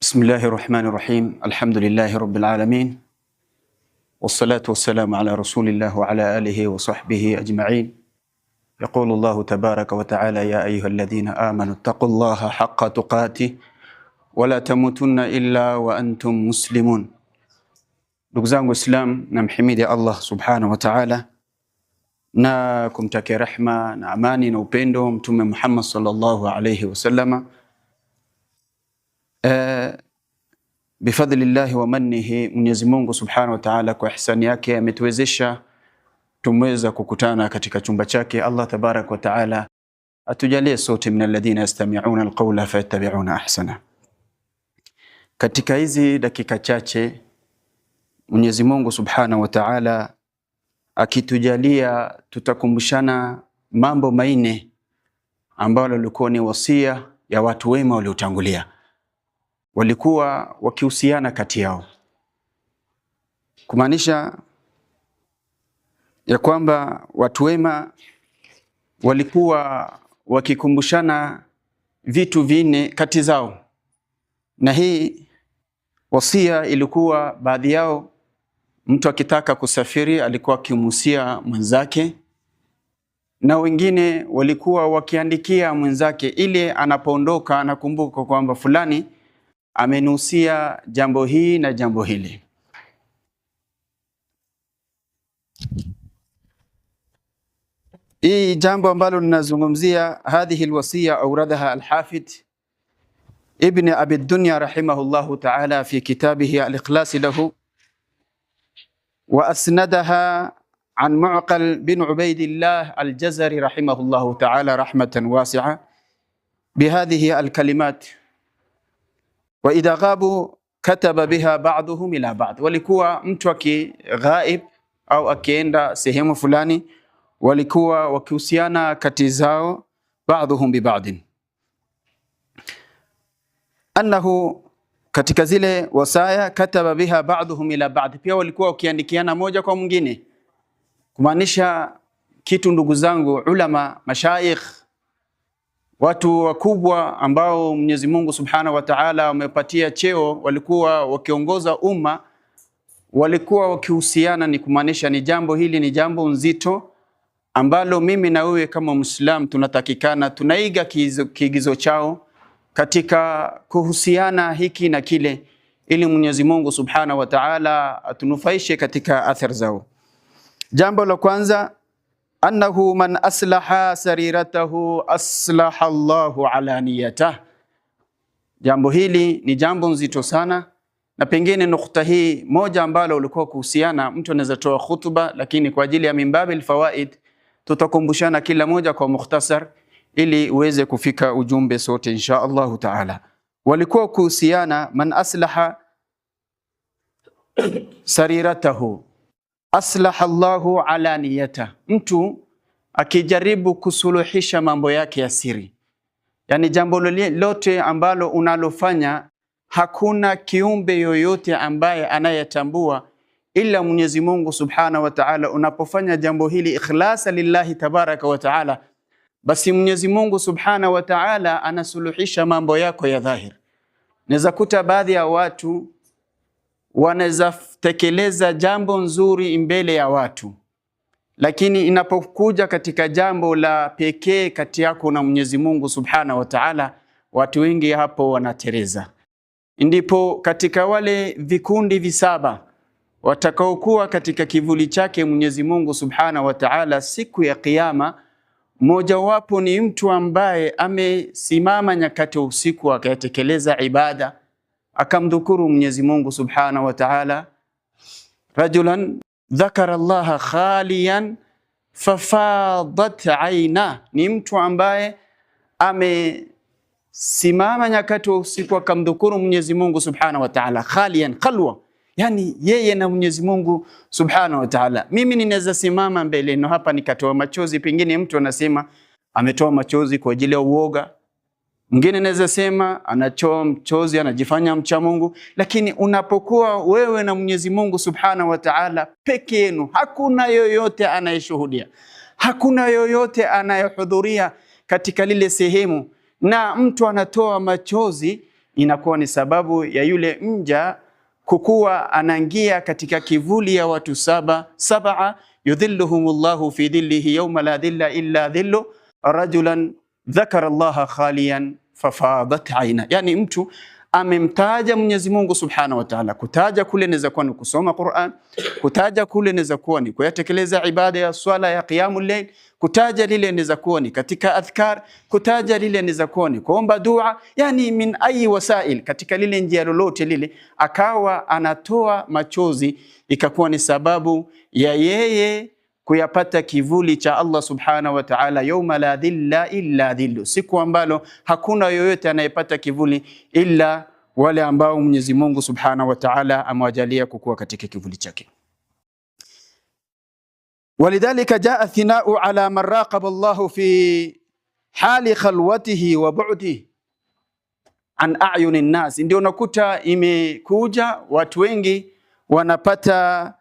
بسم الله الرحمن الرحيم. الحمد لله رب العالمين، والصلاة والسلام على رسول الله وعلى آله وصحبه أجمعين. يقول الله تبارك وتعالى: يا أيها الذين آمنوا اتقوا الله حق تقاته ولا تموتن إلا وأنتم مسلمون. Ndugu zangu Islam, namhimidi Allah subhanahu wa ta'ala na kumtakia rehma na amani na upendo Mtume Muhammad sallallahu alayhi wasallama. Bifadlillahi wa mannihi, Mwenyezi Mungu subhanahu wa ta'ala kwa ihsani yake ametuwezesha tumeweza kukutana katika chumba chake. Allah tabarak wa ta'ala atujalie sote min alladhina yastami'una alqawla fayattabi'una ahsana. Katika hizi dakika chache Mwenyezi Mungu subhanahu wa ta'ala akitujalia tutakumbushana mambo manne ambayo yalikuwa ni wasia ya watu wema waliotangulia, walikuwa wakihusiana kati yao, kumaanisha ya kwamba watu wema walikuwa wakikumbushana vitu vinne kati zao, na hii wasia ilikuwa baadhi yao, mtu akitaka kusafiri alikuwa akimuhusia mwenzake, na wengine walikuwa wakiandikia mwenzake ili anapoondoka anakumbuka kwamba fulani amenusia jambo hii na jambo hili. Hii jambo ambalo ninazungumzia, hadhihi alwasiya awradaha alhafidh ibn Abi Dunya rahimahullahu ta'ala fi kitabihi al-Ikhlas lahu, wa asnadaha an Mu'qal bin Ubaydillah al-Jazari rahimahullahu ta'ala rahmatan wasi'a bihadhihi al-kalimat: wa idha ghabu kataba biha ba'dhum ila ba'd. Walikuwa mtu akighaib au akienda sehemu fulani, walikuwa wakihusiana kati zao, ba'dhum bi ba'din, annahu, katika zile wasaya, kataba biha ba'dhum ila ba'd, pia walikuwa wakiandikiana moja kwa mwingine. Kumaanisha kitu, ndugu zangu, ulama, mashaikh, watu wakubwa ambao Mwenyezi Mungu Subhanahu wa Ta'ala wamepatia cheo, walikuwa wakiongoza umma, walikuwa wakihusiana. Ni kumaanisha ni jambo hili ni jambo nzito ambalo mimi na wewe kama Muislam tunatakikana tunaiga kiigizo chao katika kuhusiana hiki na kile, ili Mwenyezi Mungu Subhanahu wa Ta'ala atunufaishe katika athari zao. Jambo la kwanza, annahu man aslaha sariratahu aslaha Allahu alaniyatah. Jambo hili ni jambo nzito sana, na pengine nukta hii moja ambalo ulikuwa kuhusiana, mtu anaweza toa khutba, lakini kwa ajili ya mimbabi alfawaid tutakumbushana kila moja kwa mukhtasar ili uweze kufika ujumbe sote insha Allahu ta'ala. Walikuwa kuhusiana, man aslaha sariratahu aslaha Allahu alaniyatah. Mtu akijaribu kusuluhisha mambo yake ya siri, yani jambo lote ambalo unalofanya hakuna kiumbe yoyote ambaye anayetambua ila Mwenyezi Mungu Subhanahu wa Ta'ala. Unapofanya jambo hili ikhlasa lillahi tabaraka wa ta'ala, basi Mwenyezi Mungu Subhanahu wa Ta'ala anasuluhisha mambo yako ya dhahir. Naweza kuta baadhi ya watu wanaweza tekeleza jambo nzuri mbele ya watu, lakini inapokuja katika jambo la pekee kati yako na Mwenyezi Mungu Subhanahu wa Ta'ala, watu wengi hapo wanatereza. Ndipo katika wale vikundi visaba watakaokuwa katika kivuli chake Mwenyezi Mungu Subhanahu wa Ta'ala siku ya Kiyama, mmoja wapo ni mtu ambaye amesimama nyakati wa usiku akatekeleza ibada, akamdhukuru Mwenyezi Mungu Subhanahu wa Ta'ala. Rajulan dhakara Allaha khaliyan fafadat aina, ni mtu ambaye amesimama nyakati wa usiku akamdhukuru Mwenyezi Mungu Subhanahu wa Ta'ala, khaliyan, khalwa, yani yeye na Mwenyezi Mungu Subhanahu wa Ta'ala. Mimi ninaweza simama mbele no hapa nikatoa machozi, pengine mtu anasema ametoa machozi kwa ajili ya uoga, mwingine anaweza sema anatoa machozi anajifanya mcha Mungu. Lakini unapokuwa wewe na Mwenyezi Mungu Subhanahu wa Ta'ala peke yenu, hakuna yoyote anayeshuhudia, hakuna yoyote anayehudhuria katika lile sehemu, na mtu anatoa machozi inakuwa ni sababu ya yule mja kukuwa anaingia katika kivuli ya watu saba yudhilluhumullahu fi dhillihi yawma la dhilla illa dhillu rajulan dhakara Allaha khaliyan fafadat aina. Yani mtu amemtaja Mwenyezi Mungu Subhanahu wa Ta'ala. Kutaja kule inaweza kuwa ni kusoma Qur'an, kutaja kule inaweza kuwa ni kuyatekeleza ibada ya swala ya qiyamul layl, kutaja lile inaweza kuwa ni katika adhkar, kutaja lile inaweza kuwa ni kuomba dua, yani min ayi wasail, katika lile njia lolote lile akawa anatoa machozi, ikakuwa ni sababu ya yeye kuyapata kivuli cha Allah Subhanahu wa Ta'ala, yawma la dhilla illa dhillu, siku ambalo hakuna yoyote anayepata kivuli illa wale ambao Mwenyezi Mungu Subhanahu wa Ta'ala amewajalia kukua katika kivuli chake. Walidhalika jaa thinau ala man raqaba Allahu fi hali khalwatihi wa bu'dihi an a'yunin nas. Ndio unakuta imekuja watu wengi wanapata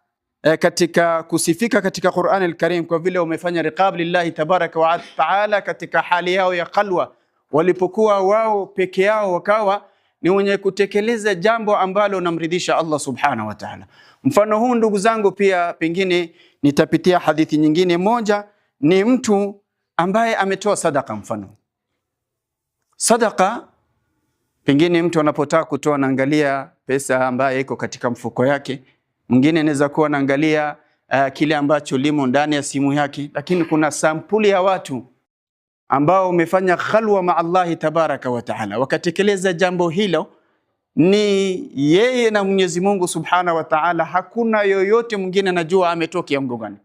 katika kusifika katika Qur'an al-Karim kwa vile wamefanya riqab lillahi tabaraka wa taala katika hali yao ya khalwa, walipokuwa wao peke yao wakawa ni wenye kutekeleza jambo ambalo namridhisha Allah Subhanahu wa Ta'ala. Mfano huu ndugu zangu, pia pengine nitapitia hadithi nyingine. Moja ni mtu ambaye ametoa sadaka. Mfano sadaka, pengine mtu anapotaka kutoa anaangalia pesa ambayo iko katika mfuko yake. Mwingine anaweza kuwa anaangalia kile ambacho limo ndani ya simu yake. Lakini kuna sampuli ya watu ambao wamefanya khalwa ma Allah tabaraka wa Ta'ala, wakatekeleza jambo hilo ni yeye na Mwenyezi Mungu Subhanahu wa Ta'ala. Hakuna yoyote mwingine anajua ametoa kiwango gani.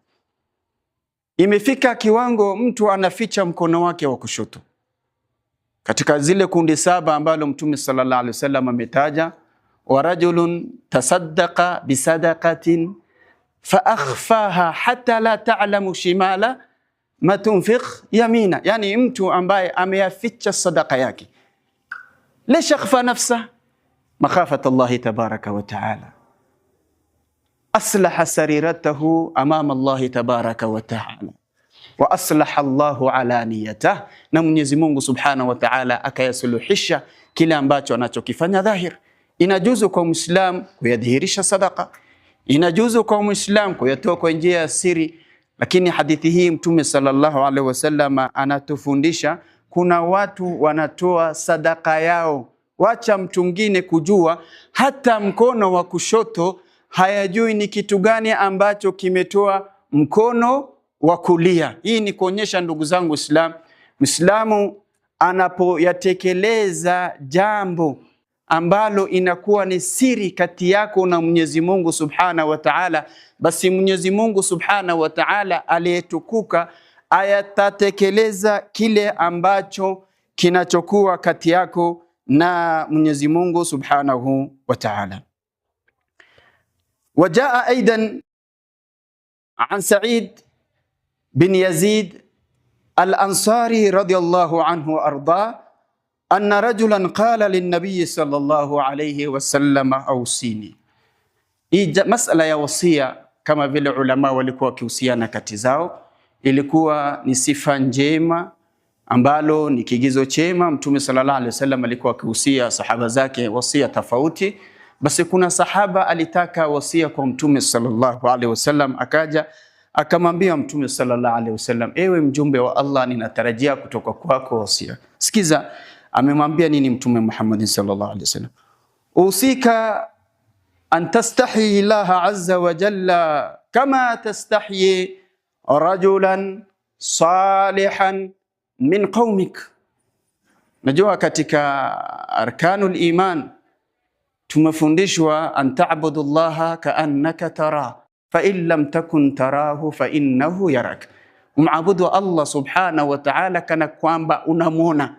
Imefika kiwango mtu anaficha mkono wake wa kushoto katika zile kundi saba ambalo Mtume sallallahu alaihi wasallam ametaja, wa rajulun tasaddaqa bisadaqatin fa akhfaha hatta la ta'lamu shimala ma tunfiq yamina. Yani mtu ambaye ameyaficha sadaka yake. Lish akhfa nafsa makhafata Allah tabaraka wa ta'ala, aslaha sariratahu amama Allah tabaraka wa ta'ala, wa aslaha Allahu ala niyatah, na Mwenyezi Mungu Subhanahu wa Ta'ala akayasuluhisha kile ambacho anachokifanya dhahir. Inajuzu kwa Muislam kuyadhihirisha sadaka, inajuzu kwa Muislam kuyatoa kwa njia ya siri. Lakini hadithi hii Mtume sallallahu alaihi wasallam anatufundisha kuna watu wanatoa sadaka yao, wacha mtu mwingine kujua, hata mkono wa kushoto hayajui ni kitu gani ambacho kimetoa mkono wa kulia. Hii ni kuonyesha ndugu zangu Muislamu anapoyatekeleza jambo ambalo inakuwa ni siri kati yako na Mwenyezi Mungu Subhanahu wa Ta'ala, basi Mwenyezi Mungu Subhanahu wa Ta'ala aliyetukuka ayatatekeleza kile ambacho kinachokuwa kati yako na Mwenyezi Mungu Subhanahu wa Ta'ala. Wajaa aidan an Sa'id bin Yazid al-Ansari radiyallahu anhu arda anna rajulan qala lin-nabiy sallallahu alayhi wasallam awsini. Hii masala ya wasia, kama vile ulama walikuwa wakihusiana kati zao, ilikuwa ni sifa njema ambalo ni kigizo chema. Mtume sallallahu alaihi wasallam alikuwa akihusia sahaba zake wasia tofauti. Basi kuna sahaba alitaka wasia kwa Mtume sallallahu alaihi wasallam, akaja akamwambia Mtume sallallahu alaihi wasallam, ewe mjumbe wa Allah, ninatarajia kutoka kwako wasia. Sikiza amemwambia nini Mtume Muhammad sallallahu alaihi wasallam: usika an tastahi Allah azza wa jalla kama tastahi rajulan salihan min qaumik. Najua katika arkanul iman tumefundishwa an ta'budu Allah ka'annaka tara fa in lam takun tarahu fa innahu yarak. Umaabudu Allah Subhanahu wa Ta'ala kana kwamba unamuona.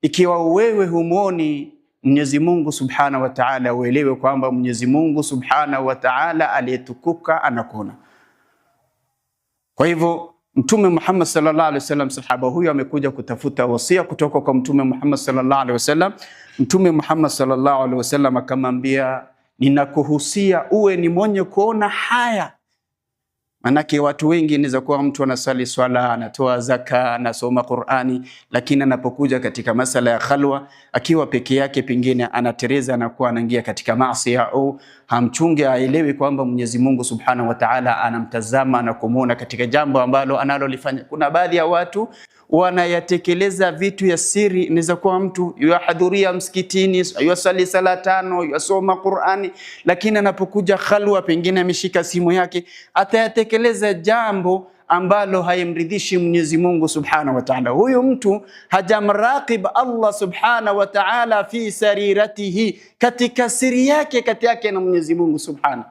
Ikiwa wewe humuoni Mwenyezi Mungu Subhanahu wa Ta'ala, uelewe kwamba Mwenyezi Mungu Subhanahu wa Ta'ala aliyetukuka anakuona. Kwa hivyo Mtume Muhammad sallallahu alaihi wasallam, sahaba huyu amekuja kutafuta wasia kutoka kwa Mtume Muhammad sallallahu alaihi wasallam. Mtume Muhammad sallallahu alaihi wasallam akamwambia, ninakuhusia uwe ni mwenye kuona haya Manake watu wengi inaweza kuwa mtu anasali swala, anatoa zaka, anasoma Qur'ani, lakini anapokuja katika masala ya khalwa, akiwa peke yake pengine anatereza na kuwa anaingia katika maasi au hamchunge, aelewi kwamba Mwenyezi Mungu Subhanahu wa Ta'ala anamtazama na kumuona katika jambo ambalo analolifanya. Kuna baadhi ya watu wanayatekeleza vitu ya siri. Inaweza kuwa mtu yuhudhuria msikitini, yusali sala 5, yusoma Qur'ani, lakini anapokuja khalwa pengine ameshika simu yake, atayatekeleza jambo ambalo hayamridhishi Mwenyezi Mungu Subhanahu wa Ta'ala. Huyu mtu hajamraqib Allah Subhanahu wa Ta'ala fi sariratihi, katika siri yake kati yake na Mwenyezi Mungu Subhanahu.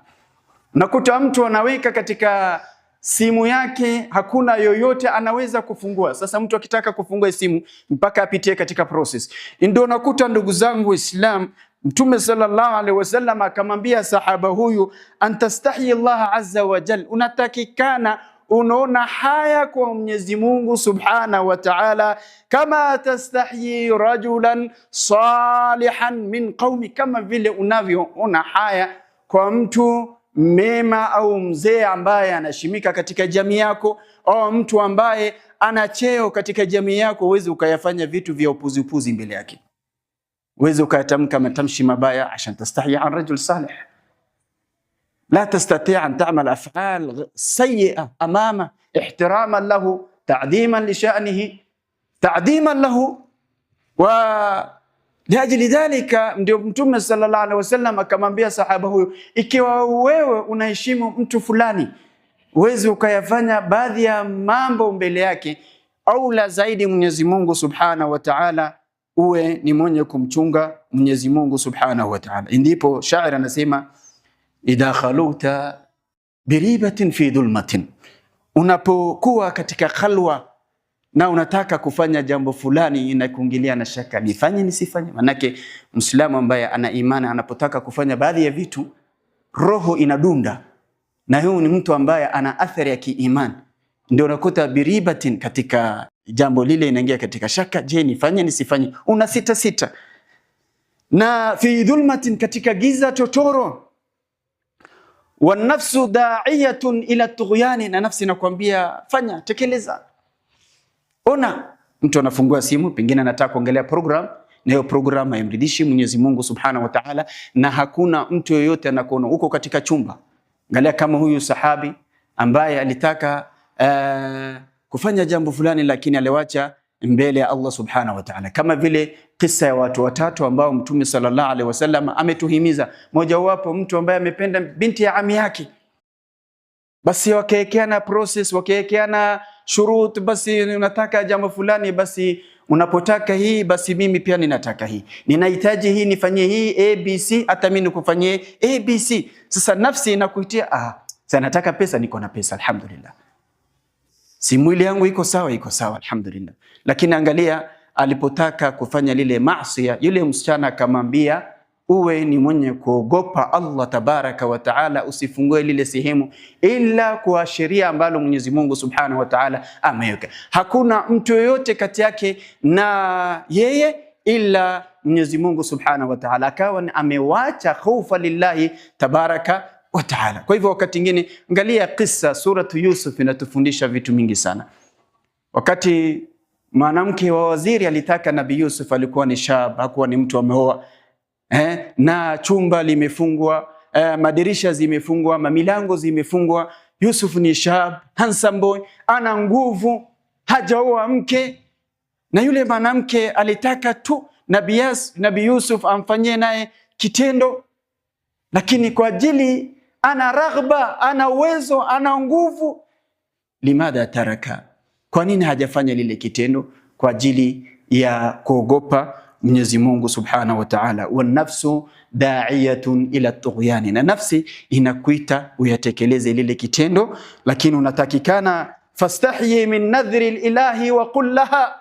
Nakuta mtu anaweka katika simu yake, hakuna yoyote anaweza kufungua. Sasa mtu akitaka kufungua simu mpaka apitie katika process. Ndio nakuta ndugu zangu Islam, Mtume sallallahu alaihi wasallam akamwambia sahaba huyu, antastahi Allah azza wa jal, unatakikana unaona haya kwa Mwenyezi Mungu Subhanahu wa Ta'ala, kama tastahi rajulan salihan min qaumi, kama vile unavyoona haya kwa mtu mema au mzee ambaye anashimika katika jamii yako, au mtu ambaye ana cheo katika jamii yako. Uweze ukayafanya vitu vya upuzi mbele yake, uweze ukatamka matamshi mabaya ashan tastahi an rajul salih. La tastati' an ta'mal af'al sayyi'a amama ihtiraman lahu, ta'dhiman li sha'nihi, ta'dhiman lahu. Wa liajli dhalika ndio Mtume sallallahu alaihi wasallam akamwambia sahaba huyo, ikiwa wewe unaheshimu mtu fulani, uweze ukayafanya baadhi ya mambo mbele yake, au la zaidi Mwenyezi Mungu Subhanahu wa Ta'ala, uwe ni mwenye kumchunga Mwenyezi Mungu Subhanahu wa Ta'ala. Ndipo shairi anasema, idha khaluta biribatin fi dhulmatin, unapokuwa katika khalwa na unataka kufanya jambo fulani, inakuingilia na shaka, nifanye nisifanye. Manake Muislamu ambaye ana imani anapotaka kufanya baadhi ya vitu, roho inadunda, na huyu ni mtu ambaye ana athari ya kiimani. Ndio unakuta biribatin, katika jambo lile inaingia katika shaka, je, nifanye nisifanye, una sita. Na fi dhulmatin, katika giza totoro, wa nafsu da'iyatun ila tughyani, na nafsi inakwambia fanya, tekeleza. Ona mtu anafungua simu, pengine anataka kuangalia program, na hiyo program haimridhishi Mwenyezi Mungu Subhanahu wa Ta'ala, na hakuna mtu yoyote anakuona uko katika chumba. Angalia kama huyu sahabi ambaye alitaka kufanya jambo fulani, lakini aliwacha mbele ya Allah Subhanahu wa Ta'ala, kama vile kisa ya watu watatu ambao Mtume sallallahu alaihi wasallam ametuhimiza. Moja wapo mtu ambaye amependa binti ya ami yake, basi wakeekeana process, wakeekeana shurut, basi unataka jambo fulani, basi unapotaka hii, basi mimi pia ninataka hii, ninahitaji hii, nifanyie hii ABC, hata mimi nikufanyie ABC. Sasa nafsi inakuitia, sasa nataka pesa, niko na pesa, alhamdulillah. Si mwili yangu iko sawa, alhamdulillah. Lakini angalia, alipotaka kufanya lile maasi, yule msichana akamwambia, uwe ni mwenye kuogopa Allah tabaraka wa taala, usifungue lile sehemu ila kwa sheria ambalo Mwenyezi Mungu Subhanahu wa Ta'ala ameweka. Hakuna mtu yoyote kati yake na yeye ila Mwenyezi Mungu Subhanahu wa Ta'ala, akawa amewacha khaufa lillahi tabaraka wa taala. Kwa hivyo wakati mwingine, angalia kisa suratu Yusuf inatufundisha vitu mingi sana. Wakati mwanamke wa waziri alitaka Nabii Yusuf, alikuwa ni shab, hakuwa ni mtu ameoa, na chumba limefungwa, madirisha zimefungwa, milango zimefungwa. Yusuf ni shab, handsome boy, ana nguvu, hajaoa mke, na yule mwanamke alitaka tu Nabii Yusuf amfanyie naye kitendo, lakini kwa ajili ana raghba, ana uwezo, ana nguvu. Limadha taraka, kwa nini hajafanya lile kitendo? Kwa ajili ya kuogopa Mwenyezi Mungu Subhanahu wa Ta'ala. Wa nafsu da'iyatun ila tughyani, na nafsi inakuita uyatekeleze lile kitendo, lakini unatakikana fastahi min nadhri ilahi wa qul laha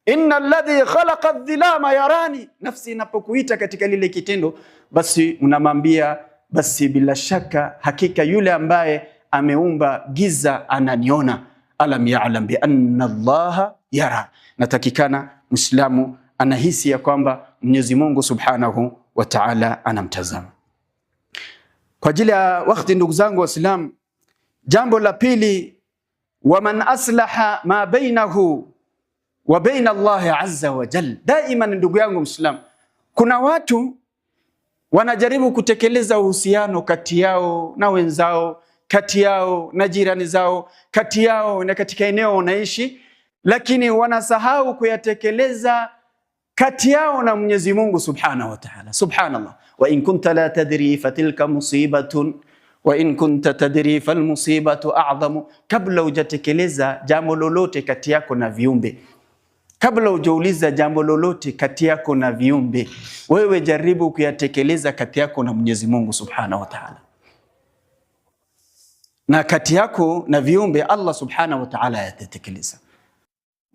inna alladhi khalaqa adh-dhilama yarani. Nafsi inapokuita katika lile kitendo, basi unamwambia, basi bila shaka hakika yule ambaye ameumba giza ananiona. Alam ya'lam bi anna Allaha yara. Natakikana Muislamu anahisi ya kwamba Mwenyezi Mungu Subhanahu wa Ta'ala anamtazama. Kwa ajili ya wakati, ndugu zangu Waislamu, Jambo la pili, waman aslaha ma bainahu wa baina Allah azza wa jalla. Daima, ndugu yangu Muislam, kuna watu wanajaribu kutekeleza uhusiano kati yao na wenzao, kati yao na jirani zao, kati yao na katika eneo wanaishi, lakini wanasahau kuyatekeleza kati yao na Mwenyezi Mungu Subhanahu wa Ta'ala. Subhanallah. Wa in kunta la tadri fatilka musibatun wa in kunta tadri falmusibatu a'zamu. Kabla hujatekeleza jambo lolote kati yako na viumbe, kabla hujauliza jambo lolote kati yako na viumbe, wewe jaribu kuyatekeleza kati yako na Mwenyezi Mungu Subhanahu wa Ta'ala. Na kati yako na viumbe Allah Subhanahu wa Ta'ala yatatekeleza.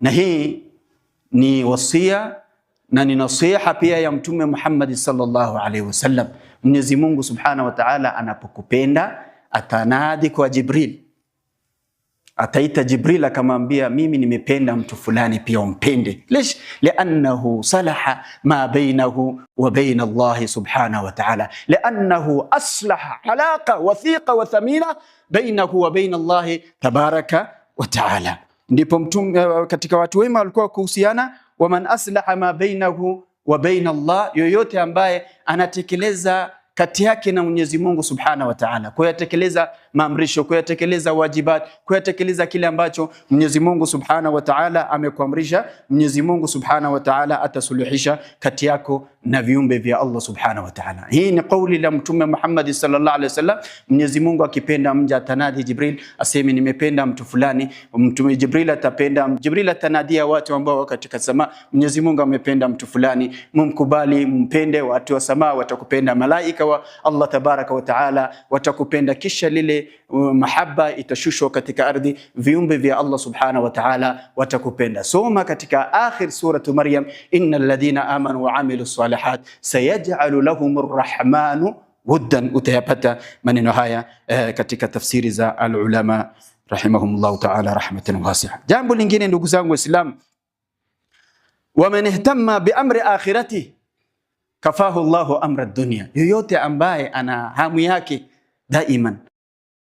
Na hii ni wasia na ni nasiha pia ya Mtume Muhammad sallallahu alaihi wasallam. Mwenyezi Mungu Subhanahu wa Ta'ala anapokupenda atanadi kwa Jibril. Ataita Jibril akamwambia, mimi nimependa mtu fulani pia umpende. Lish? Liannahu salaha ma bainahu wa baina Allah Subhanahu wa Ta'ala. Liannahu aslaha alaqa wathiqa wa thamina bainahu wa baina Allah tabaraka wa Ta'ala. Ndipo Mtume katika watu wema walikuwa kuhusiana, waman aslaha ma bainahu wa baina Allah, yoyote ambaye anatekeleza kati yake na Mwenyezi Mungu Subhanahu wa Ta'ala, kuyatekeleza maamrisho, kuyatekeleza wajibat, kuyatekeleza kile ambacho Mwenyezi Mungu Subhanahu wa Ta'ala amekuamrisha, Mwenyezi Mungu Subhanahu wa Ta'ala atasuluhisha kati yako na viumbe vya Allah Subhanahu wa Ta'ala. Hii ni kauli la Mtume Muhammad sallallahu alaihi wasallam. Mwenyezi Mungu akipenda mja atanadi Jibril aseme nimependa mtu fulani, Mtume Jibril atapenda, Jibril atanadia watu ambao wako katika sama, Mwenyezi Mungu amependa mtu fulani, mumkubali, mumpende. Watu wa sama watakupenda, malaika wa Allah tabaraka wa Ta'ala watakupenda, kisha lile mahaba itashushwa katika ardhi, viumbe vya Allah Subhanahu wa Ta'ala watakupenda. Soma katika akhir suratu Maryam, innal ladhina amanu wa amilus salihat sayaj'alu lahumur rahmanu wuddan. Utayapata maneno haya katika tafsiri za al-ulama rahimahumullah ta'ala rahmatan wasi'a. Jambo lingine ndugu zangu Waislamu, waman ihtamma bi amri akhirati kafahu Allahu amra dunya. Yoyote ambaye ana hamu yake daiman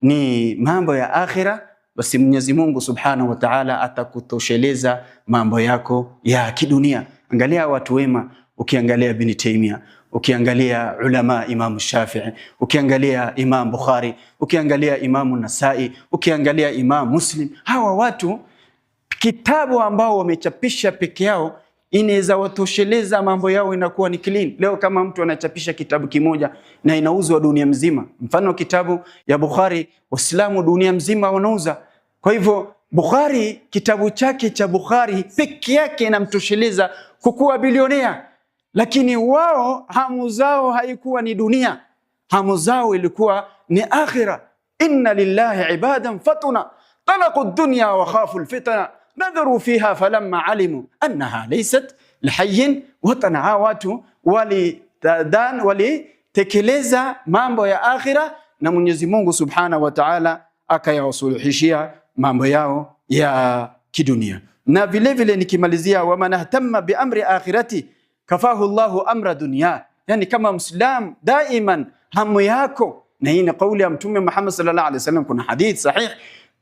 ni mambo ya akhira, basi Mwenyezi Mungu Subhanahu wa Ta'ala atakutosheleza mambo yako ya kidunia. Angalia watu wema, ukiangalia Ibn Taymiyyah, ukiangalia ulama Imam Shafi'i, ukiangalia Imam Bukhari, ukiangalia Imam Nasai, ukiangalia Imam Muslim, hawa watu kitabu ambao wamechapisha peke yao inaweza watosheleza mambo yao, inakuwa ni clean. Leo kama mtu anachapisha kitabu kimoja na inauzwa dunia mzima, mfano kitabu ya Bukhari, Waislamu dunia mzima wanauza. Kwa hivyo Bukhari, kitabu chake cha Bukhari peke yake inamtosheleza kukuwa bilionea, lakini wao hamu zao haikuwa ni dunia, hamu zao ilikuwa ni akhira. Inna lillahi ibadan fatuna talaqu ad-dunya wa khafu al-fitna nadharu fiha falamma alimu annaha laysat lihayyin watana. Watu walitekeleza mambo ya akhira na Mwenyezi Mungu Subhanahu wa Ta'ala akayawasuluhishia mambo yao ya kidunia. Na vile vile nikimalizia, waman ahtamma bi amri akhirati kafahu Allahu amra dunya. Yani kama Muislam daiman hamu yako, na hii ni kauli ya Mtume Muhammad sallallahu alaihi wasallam. Kuna hadith sahih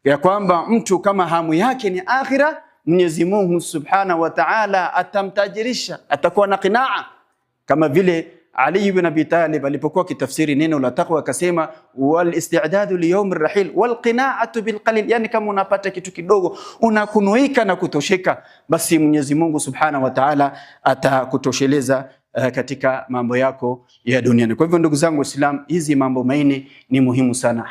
ya kwamba mtu kama hamu yake ni akhira, Mwenyezi Mungu Subhanahu wa Ta'ala atamtajirisha, atakuwa na qinaa. Kama vile Ali ibn Abi Talib alipokuwa kitafsiri neno la taqwa akasema, wal isti'dadu li yawm ar-rahil wal qina'atu bil qalil. Yani kama unapata kitu kidogo unakunuika na kutosheka, basi Mwenyezi Mungu Subhanahu wa Ta'ala atakutosheleza katika mambo yako ya duniani. Kwa hivyo ndugu zangu Waislamu, hizi mambo manne ni muhimu sana.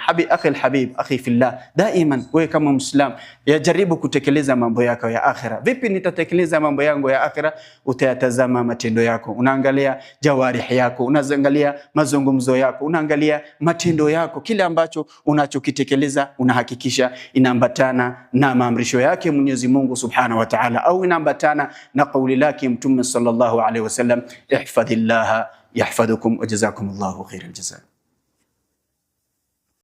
Habib, akhi fillah, daiman wewe kama Muislam yajaribu kutekeleza mambo yako ya akhira. Vipi nitatekeleza mambo yangu ya akhira? Utayatazama matendo yako, unaangalia jawarihi yako, unaangalia mazungumzo yako, unaangalia matendo yako, kile ambacho unachokitekeleza unahakikisha inaambatana na maamrisho yake Mwenyezi Mungu Subhanahu wa Ta'ala, au inaambatana na kauli lake Mtume sallallahu alaihi wasallam, ihfadhillaha yahfadhukum wa jazakumullahu khairal jazaa.